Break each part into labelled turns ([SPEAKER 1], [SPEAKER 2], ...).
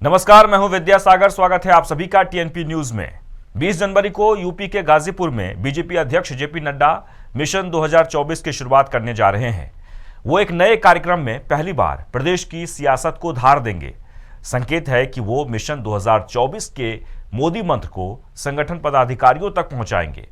[SPEAKER 1] नमस्कार, मैं हूं विद्यासागर। स्वागत है आप सभी का टीएनपी न्यूज में। 20 जनवरी को यूपी के गाजीपुर में बीजेपी अध्यक्ष जेपी नड्डा मिशन 2024 की शुरुआत करने जा रहे हैं। वो एक नए कार्यक्रम में पहली बार प्रदेश की सियासत को धार देंगे। संकेत है कि वो मिशन 2024 के मोदी मंत्र को संगठन पदाधिकारियों तक पहुंचाएंगे।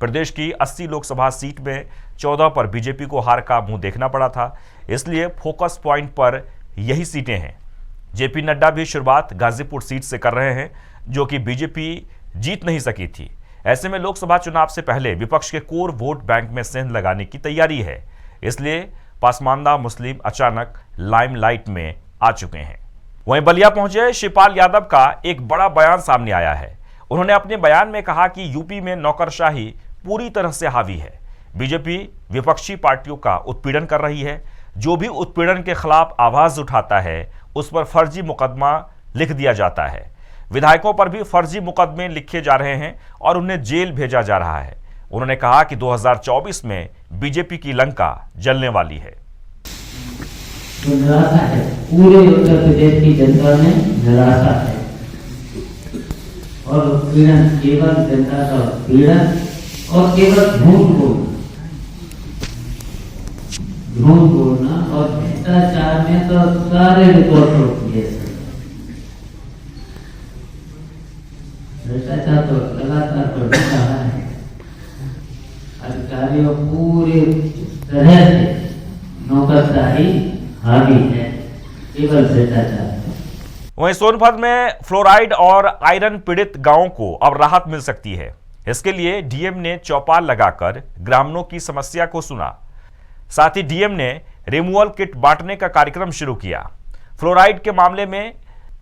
[SPEAKER 1] प्रदेश की 80 लोकसभा सीट में 14 पर बीजेपी को हार का मुंह देखना पड़ा था, इसलिए फोकस पॉइंट पर यही सीटें हैं। जेपी नड्डा भी शुरुआत गाजीपुर सीट से कर रहे हैं, जो कि बीजेपी जीत नहीं सकी थी। ऐसे में लोकसभा चुनाव से पहले विपक्ष के कोर वोट बैंक में सेंध लगाने की तैयारी है, इसलिए पासमानदा मुस्लिम अचानक लाइमलाइट में आ चुके हैं। वहीं बलिया पहुंचे शिवपाल यादव का एक बड़ा बयान सामने आया है। उन्होंने अपने बयान में कहा कि यूपी में नौकरशाही पूरी तरह से हावी है। बीजेपी विपक्षी पार्टियों का उत्पीड़न कर रही है। जो भी उत्पीड़न के खिलाफ आवाज उठाता है उस पर फर्जी मुकदमा लिख दिया जाता है। विधायकों पर भी फर्जी मुकदमे लिखे जा रहे हैं और उन्हें जेल भेजा जा रहा है। उन्होंने कहा कि 2024 में बीजेपी की लंका जलने वाली है।
[SPEAKER 2] तो निराशा है, पूरे उत्तर प्रदेश की जनता में निराशा है और उत्पीड़न, केवल जनता का उत्पीड़न और केवल झूठ बोलना और भ्रष्टाचार में तो सारे रिकॉर्ड तोड़ दिए। भ्रष्टाचार तो लगातार बढ़ रहा है। अधिकारियों पूरी तरह से नौकरशाही हावी है, केवल भ्रष्टाचार।
[SPEAKER 1] वहीं सोनभद्र में फ्लोराइड और आयरन पीड़ित गांवों को अब राहत मिल सकती है। इसके लिए डीएम ने चौपाल लगाकर ग्रामीणों की समस्या को सुना। साथ ही डीएम ने रिमूवल किट बांटने का कार्यक्रम शुरू किया। फ्लोराइड के मामले में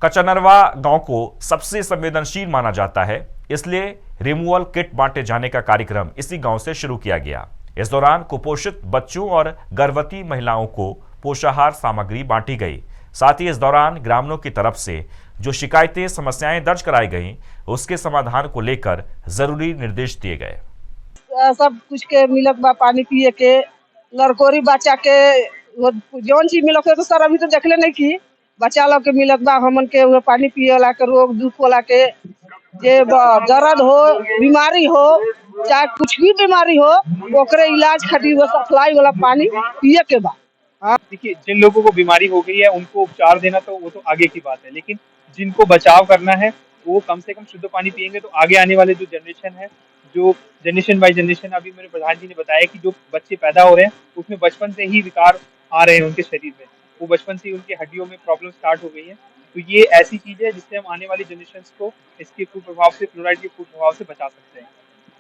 [SPEAKER 1] कचनरवा गांव को सबसे संवेदनशील माना जाता है, इसलिए रिमूवल किट बांटे जाने का कार्यक्रम इसी गांव से शुरू किया गया। इस दौरान कुपोषित बच्चों और गर्भवती महिलाओं को पोषाहार सामग्री बांटी गई। साथ ही इस दौरान ग्रामीणों की तरफ से जो शिकायतें समस्याएं दर्ज कराई गईं, उसके समाधान को लेकर जरूरी निर्देश दिए गए।
[SPEAKER 3] सब कुछ के मिलत बा, पानी पिए के, लड़कोरी बच्चा के जौन चीज मिलत है तो सर अभी तो देखले नहीं की बच्चा लोग के मिलत बा। हमन के वो पानी पिए वाला के, रोग दुख वाला के, जे दर्द हो, बीमारी हो, चाहे कुछ भी बीमारी हो, ओकरे इलाज खातिर वो सप्लाई वाला पानी पिए के बा।
[SPEAKER 4] देखिए, जिन लोगों को बीमारी हो गई है उनको उपचार देना तो वो तो आगे की बात है, लेकिन जिनको बचाव करना है वो कम से कम शुद्ध पानी पिएंगे तो आगे आने वाले जो जनरेशन है, जो जनरेशन बाय जनरेशन, अभी मेरे प्रधान जी ने बताया कि जो बच्चे पैदा हो रहे हैं उसमें बचपन से ही विकार आ रहे हैं उनके शरीर में, वो बचपन से ही उनकी हड्डियों में प्रॉब्लम स्टार्ट हो गई है। तो ये ऐसी चीज है जिससे हम आने वाली जनरेशन को इसके कुप्रभाव से, फ्लोराइड के कुप्रभाव से बचा सकते हैं।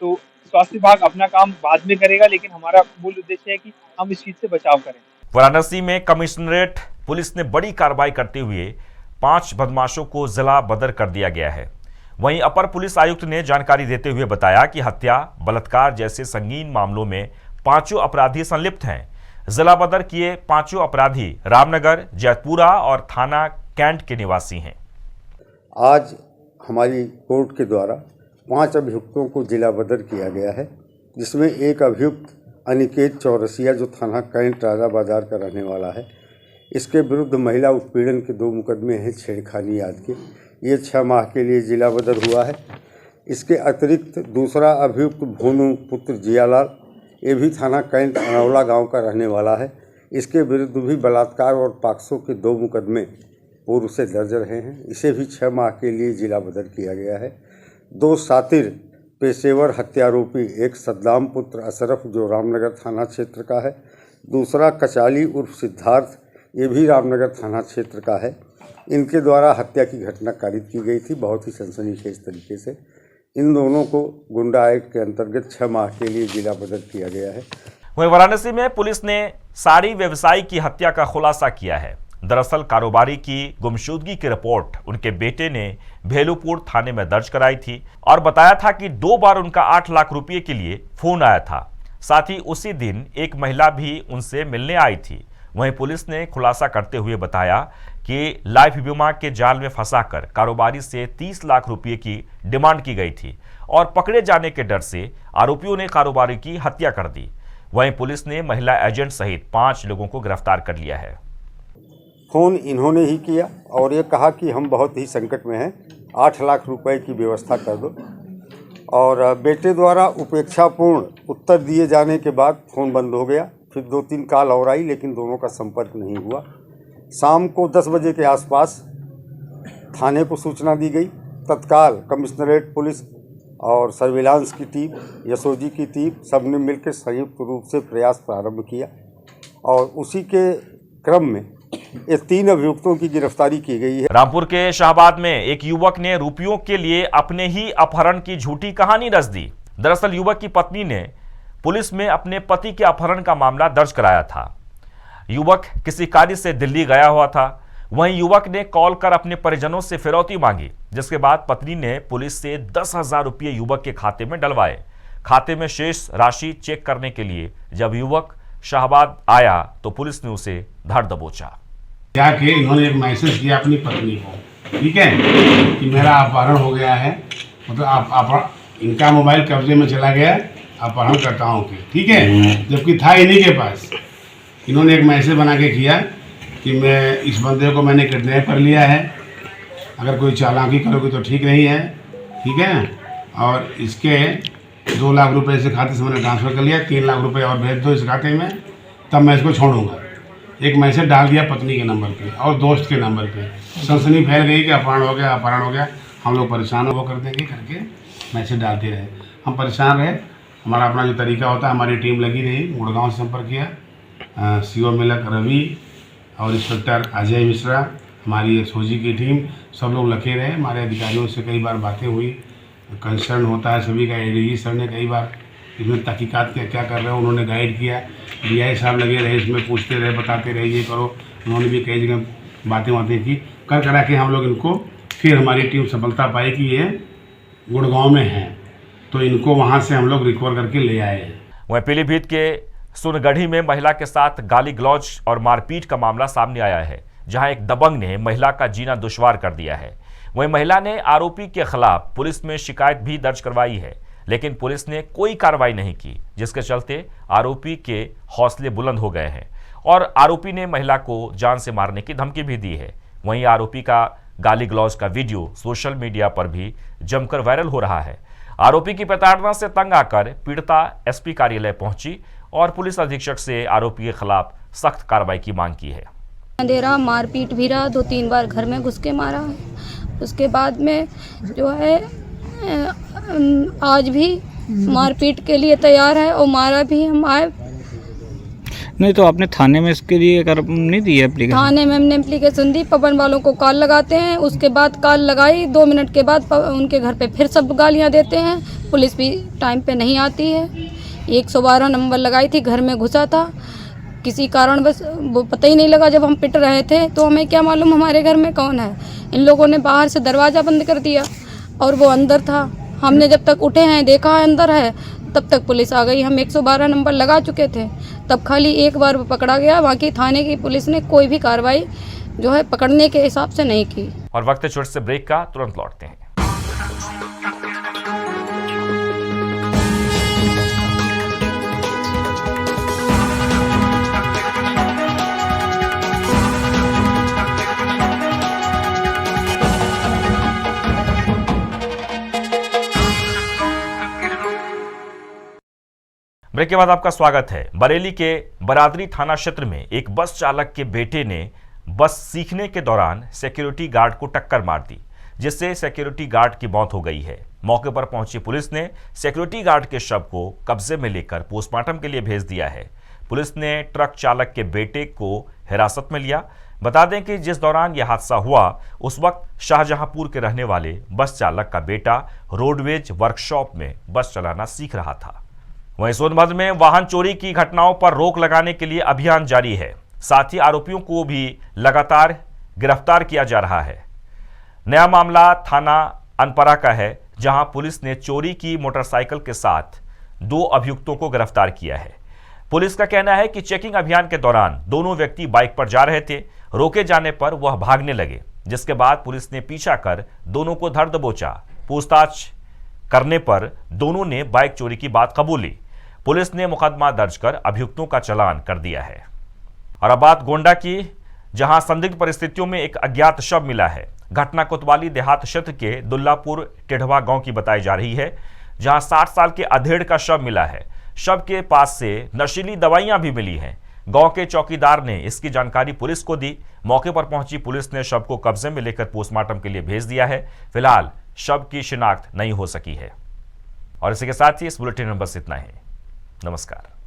[SPEAKER 4] तो स्वास्थ्य विभाग अपना काम बाद में करेगा, लेकिन हमारा मूल उद्देश्य है कि हम इस चीज से बचाव करें।
[SPEAKER 1] वाराणसी में कमिश्नरेट पुलिस ने बड़ी कार्रवाई करते हुए 5 बदमाशों को जिला बदर कर दिया गया है। वहीं अपर पुलिस आयुक्त ने जानकारी देते हुए बताया कि हत्या, बलात्कार जैसे संगीन मामलों में 5 अपराधी संलिप्त हैं। जिला बदर किए 5 अपराधी रामनगर, जैतपुरा और थाना कैंट के निवासी हैं।
[SPEAKER 5] आज हमारी कोर्ट के द्वारा 5 अभियुक्तों को जिला बदर किया गया है, जिसमें एक अभियुक्त अनिकेत चौरसिया जो थाना कैंट राजा बाजार का रहने वाला है, इसके विरुद्ध महिला उत्पीड़न के 2 मुकदमे हैं छेड़खानी आदि के। ये 6 माह के लिए जिला बदर हुआ है। इसके अतिरिक्त दूसरा अभियुक्त भोनू पुत्र जियालाल, ये भी थाना कैंट अनौला गांव का रहने वाला है। इसके विरुद्ध भी बलात्कार और पॉक्सो के 2 मुकदमे पूर्व से दर्ज रहे हैं। इसे भी 6 माह के लिए जिला बदर किया गया है। 2 सातिर पेशेवर हत्यारोपी, एक सद्दाम पुत्र अशरफ जो रामनगर थाना क्षेत्र का है, दूसरा कचाली उर्फ सिद्धार्थ, ये भी रामनगर थाना क्षेत्र का है। इनके द्वारा हत्या की घटना कारित की गई थी, बहुत ही सनसनीखेज तरीके से। इन दोनों को गुंडा एक्ट के अंतर्गत 6 माह के लिए जिला बदर किया गया है।
[SPEAKER 1] वहीं वाराणसी में पुलिस ने साड़ी व्यवसायी की हत्या का खुलासा किया है। दरअसल कारोबारी की गुमशुदगी की रिपोर्ट उनके बेटे ने भेलूपुर थाने में दर्ज कराई थी और बताया था कि 2 बार उनका 8 लाख रुपए के लिए फोन आया था। साथ ही उसी दिन एक महिला भी उनसे मिलने आई थी। वहीं पुलिस ने खुलासा करते हुए बताया कि लाइफ बीमा के जाल में फंसाकर कारोबारी से 30 लाख रुपए की डिमांड की गई थी और पकड़े जाने के डर से आरोपियों ने कारोबारी की हत्या कर दी। वहीं पुलिस ने महिला एजेंट सहित 5 लोगों को गिरफ्तार कर लिया है।
[SPEAKER 5] फ़ोन इन्होंने ही किया और ये कहा कि हम बहुत ही संकट में हैं, 8 लाख रुपए की व्यवस्था कर दो। और बेटे द्वारा उपेक्षापूर्ण उत्तर दिए जाने के बाद फ़ोन बंद हो गया। फिर 2-3 कॉल और आई, लेकिन दोनों का संपर्क नहीं हुआ। शाम को 10 बजे के आसपास थाने को सूचना दी गई। तत्काल कमिश्नरेट पुलिस और सर्विलांस की टीम, एसओजी की टीम, सब ने मिलकर संयुक्त रूप से प्रयास प्रारंभ किया और उसी के क्रम में ये 3 अभियुक्तों की गिरफ्तारी की गई है।
[SPEAKER 1] रामपुर के शाहबाद में एक युवक ने रुपयों के लिए अपने ही अपहरण की झूठी कहानी रच दी। दरअसल युवक की पत्नी ने पुलिस में अपने पति के अपहरण का मामला दर्ज कराया था। युवक किसी कार्य से दिल्ली गया हुआ था। वहीं युवक ने कॉल कर अपने परिजनों से फिरौती मांगी, जिसके बाद पत्नी ने पुलिस से 10,000 रुपये युवक के खाते में डलवाए। खाते में शेष राशि चेक करने के लिए जब युवक शाहबाद आया तो पुलिस ने उसे धर दबोचा।
[SPEAKER 6] जाके इन्होंने एक मैसेज किया अपनी पत्नी को, ठीक है, कि मेरा अपहरण हो गया है, मतलब इनका मोबाइल कब्जे में चला गया, अपहरण करता हूँ कि, ठीक है, जबकि था इन्हीं के पास। इन्होंने एक मैसेज बना के किया कि मैं इस बंदे को मैंने किडनैप कर लिया है, अगर कोई चालाकी करोगे तो ठीक नहीं है, ठीक है, और इसके 2 लाख रुपए इस खाते से मैंने ट्रांसफ़र कर लिया, 3 लाख रुपए और भेज दो इस खाते में, तब मैं इसको छोड़ूंगा। एक मैसेज डाल दिया पत्नी के नंबर पे और दोस्त के नंबर पे। सनसनी फैल गई कि अपहरण हो गया। हम लोग परेशान वो कर देंगे करके मैसेज डालते रहे। हम परेशान रहे। हमारा अपना जो तरीका होता है, हमारी टीम लगी रही, गुड़गांव से संपर्क किया, सीओ मिलक रवि और इंस्पेक्टर अजय मिश्रा, हमारी एसओजी की टीम, सब लोग लगे रहे। हमारे अधिकारियों से कई बार बातें हुई, कंसर्न होता है सभी का। एडीजी सर ने कई बार इसमें तहकीकात क्या कर रहे हो उन्होंने गाइड किया। डीआई साहब लगे रहे, इसमें पूछते रहे, बताते रहे, ये करो। उन्होंने भी कई जगह बातें की। करा के हम लोग इनको, फिर हमारी टीम सफलता पाई कि ये गुड़गांव में है, तो इनको वहाँ से हम लोग रिकवर करके ले आए हैं।
[SPEAKER 1] वहीं पीलीभीत के सुनगढ़ी में महिला के साथ गाली गलौज और मारपीट का मामला सामने आया है, जहां एक दबंग ने महिला का जीना दुश्वार कर दिया है। वहीं महिला ने आरोपी के खिलाफ पुलिस में शिकायत भी दर्ज करवाई है, लेकिन पुलिस ने कोई कार्रवाई नहीं की, जिसके चलते आरोपी के हौसले बुलंद हो गए हैं और आरोपी ने महिला को जान से मारने की धमकी भी दी है। वहीं आरोपी का गाली गलौज का वीडियो सोशल मीडिया पर भी जमकर वायरल हो रहा है। आरोपी की प्रताड़ना से तंग आकर पीड़िता एसपी कार्यालय पहुंची और पुलिस अधीक्षक से आरोपी के खिलाफ सख्त कार्रवाई की मांग की है।
[SPEAKER 7] अंधेरा मारपीट भी रहा, 2-3 बार घर में घुस के मारा है। उसके बाद में जो है आज भी मारपीट के लिए तैयार है और मारा भी। हम आए
[SPEAKER 8] नहीं तो आपने थाने में इसके लिए नहीं दी है एप्लीकेशन?
[SPEAKER 7] थाने में हमने एप्लीकेशन दी, पवन वालों को कॉल लगाते हैं, उसके बाद कॉल लगाई, 2 मिनट के बाद उनके घर पे फिर सब गालियां देते हैं। पुलिस भी टाइम पे नहीं आती है। 112 नंबर लगाई थी, घर में घुसा था, किसी कारण बस वो पता ही नहीं लगा। जब हम पिट रहे थे तो हमें क्या मालूम हमारे घर में कौन है। इन लोगों ने बाहर से दरवाज़ा बंद कर दिया और वो अंदर था। हमने जब तक उठे हैं देखा है अंदर है, तब तक पुलिस आ गई। हम 112 नंबर लगा चुके थे, तब खाली एक बार वो पकड़ा गया। बाकी थाने की पुलिस ने कोई भी कार्रवाई जो है पकड़ने के हिसाब से नहीं की।
[SPEAKER 1] और वक्त है छोटे से ब्रेक का, तुरंत लौटते हैं। ब्रेक के बाद आपका स्वागत है। बरेली के बरादरी थाना क्षेत्र में एक बस चालक के बेटे ने बस सीखने के दौरान सिक्योरिटी गार्ड को टक्कर मार दी, जिससे सिक्योरिटी गार्ड की मौत हो गई है। मौके पर पहुंची पुलिस ने सिक्योरिटी गार्ड के शव को कब्जे में लेकर पोस्टमार्टम के लिए भेज दिया है। पुलिस ने ट्रक चालक के बेटे को हिरासत में लिया। बता दें कि जिस दौरान यह हादसा हुआ उस वक्त शाहजहांपुर के रहने वाले बस चालक का बेटा रोडवेज वर्कशॉप में बस चलाना सीख रहा था। वहीं सोनभद्र में वाहन चोरी की घटनाओं पर रोक लगाने के लिए अभियान जारी है। साथ ही आरोपियों को भी लगातार गिरफ्तार किया जा रहा है। नया मामला थाना अनपरा का है, जहां पुलिस ने चोरी की मोटरसाइकिल के साथ 2 अभियुक्तों को गिरफ्तार किया है। पुलिस का कहना है कि चेकिंग अभियान के दौरान दोनों व्यक्ति बाइक पर जा रहे थे। रोके जाने पर वह भागने लगे, जिसके बाद पुलिस ने पीछा कर दोनों को धर दबोचा। पूछताछ करने पर दोनों ने बाइक चोरी की बात कबूली। पुलिस ने मुकदमा दर्ज कर अभियुक्तों का चालान कर दिया है। और अब बात गोंडा की, जहां संदिग्ध परिस्थितियों में एक अज्ञात शव मिला है। घटना कोतवाली देहात क्षेत्र के दुल्लापुर टेढ़वा गांव की बताई जा रही है, जहां 60 साल के अधेड़ का शव मिला है। शव के पास से नशीली दवाइयां भी मिली हैं। गांव के चौकीदार ने इसकी जानकारी पुलिस को दी। मौके पर पहुंची पुलिस ने शव को कब्जे में लेकर पोस्टमार्टम के लिए भेज दिया है। फिलहाल शव की शिनाख्त नहीं हो सकी है। और इसी के साथ ही इस बुलेटिन में बस इतना ही। नमस्कार।